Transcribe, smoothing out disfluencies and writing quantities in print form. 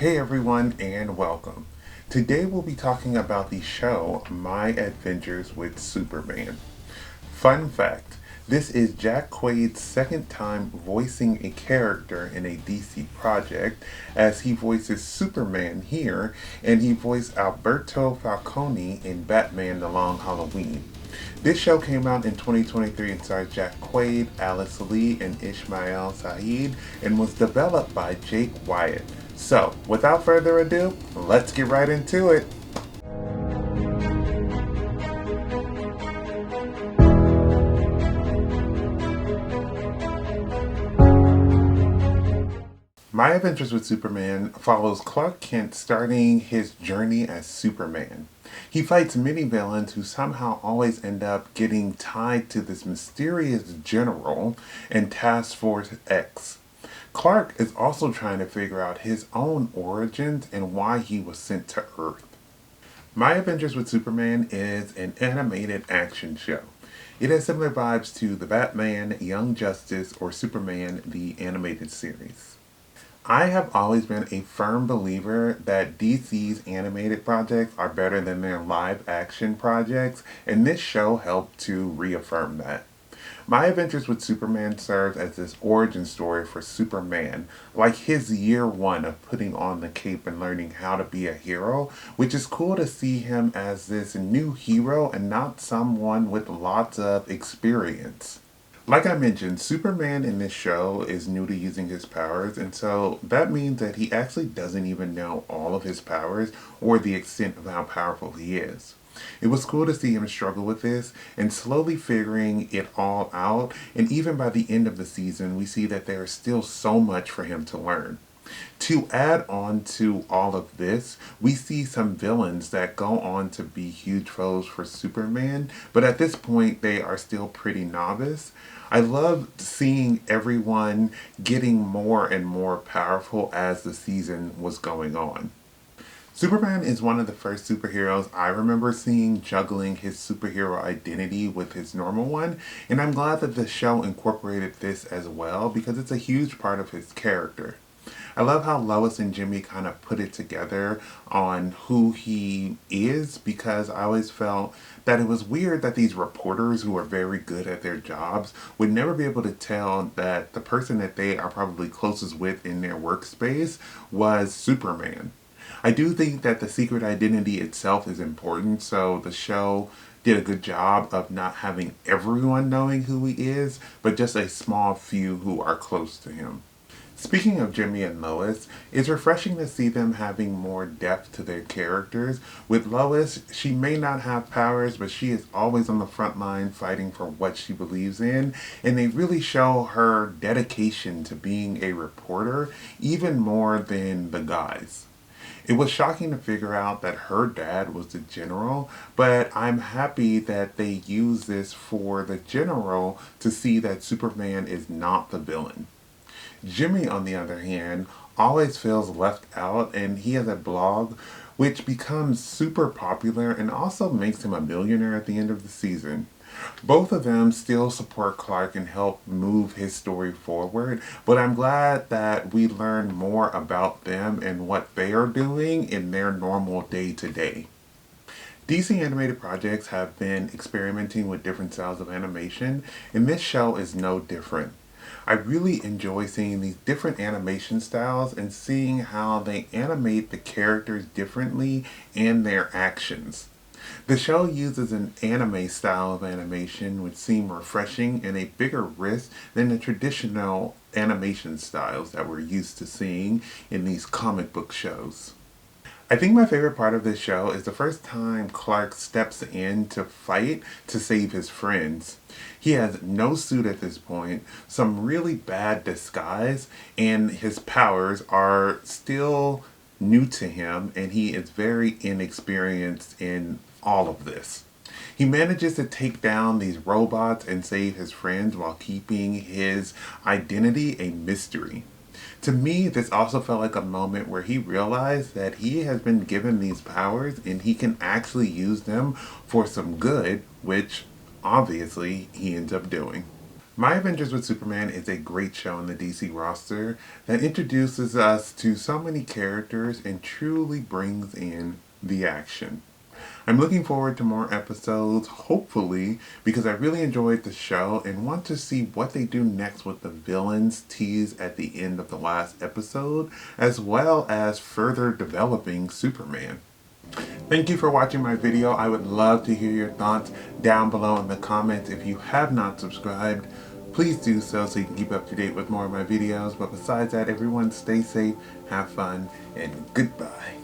Hey everyone and welcome. Today we'll be talking about the show My Adventures with Superman. Fun fact, this is Jack Quaid's second time voicing a character in a DC project, as he voices Superman here and he voiced Alberto Falcone in Batman The Long Halloween. This show came out in 2023 and stars Jack Quaid, Alice Lee, and Ishmael Sahid and was developed by Jake Wyatt. So, without further ado, let's get right into it. My Adventures with Superman follows Clark Kent starting his journey as Superman. He fights many villains who somehow always end up getting tied to this mysterious general and Task Force X. Clark is also trying to figure out his own origins and why he was sent to Earth. My Adventures with Superman is an animated action show. It has similar vibes to the Batman, Young Justice, or Superman the animated series. I have always been a firm believer that DC's animated projects are better than their live action projects, and this show helped to reaffirm that. My Adventures with Superman serves as this origin story for Superman, like his year one of putting on the cape and learning how to be a hero, which is cool to see him as this new hero and not someone with lots of experience. Like I mentioned, Superman in this show is new to using his powers, and so that means that he actually doesn't even know all of his powers or the extent of how powerful he is. It was cool to see him struggle with this and slowly figuring it all out, and even by the end of the season, we see that there is still so much for him to learn. To add on to all of this, we see some villains that go on to be huge foes for Superman, but at this point they are still pretty novice. I love seeing everyone getting more and more powerful as the season was going on. Superman is one of the first superheroes I remember seeing juggling his superhero identity with his normal one, and I'm glad that the show incorporated this as well because it's a huge part of his character. I love how Lois and Jimmy kind of put it together on who he is, because I always felt that it was weird that these reporters who are very good at their jobs would never be able to tell that the person that they are probably closest with in their workspace was Superman. I do think that the secret identity itself is important, so the show did a good job of not having everyone knowing who he is, but just a small few who are close to him. Speaking of Jimmy and Lois, it's refreshing to see them having more depth to their characters. With Lois, she may not have powers, but she is always on the front line fighting for what she believes in, and they really show her dedication to being a reporter even more than the guys. It was shocking to figure out that her dad was the general, but I'm happy that they use this for the general to see that Superman is not the villain. Jimmy, on the other hand, always feels left out, and he has a blog which becomes super popular and also makes him a millionaire at the end of the season. Both of them still support Clark and help move his story forward, but I'm glad that we learn more about them and what they are doing in their normal day to day. DC animated projects have been experimenting with different styles of animation, and this show is no different. I really enjoy seeing these different animation styles and seeing how they animate the characters differently and their actions. The show uses an anime style of animation which seem refreshing and a bigger risk than the traditional animation styles that we're used to seeing in these comic book shows. I think my favorite part of this show is the first time Clark steps in to fight to save his friends. He has no suit at this point, some really bad disguise, and his powers are still new to him, and he is very inexperienced in all of this. He manages to take down these robots and save his friends while keeping his identity a mystery. To me, this also felt like a moment where he realized that he has been given these powers and he can actually use them for some good, which obviously he ends up doing. My Adventures with Superman is a great show on the DC roster that introduces us to so many characters and truly brings in the action. I'm looking forward to more episodes, hopefully, because I really enjoyed the show and want to see what they do next with the villains teased at the end of the last episode, as well as further developing Superman. Thank you for watching my video. I would love to hear your thoughts down below in the comments. If you have not subscribed, please do so you can keep up to date with more of my videos. But besides that, everyone stay safe, have fun, and goodbye.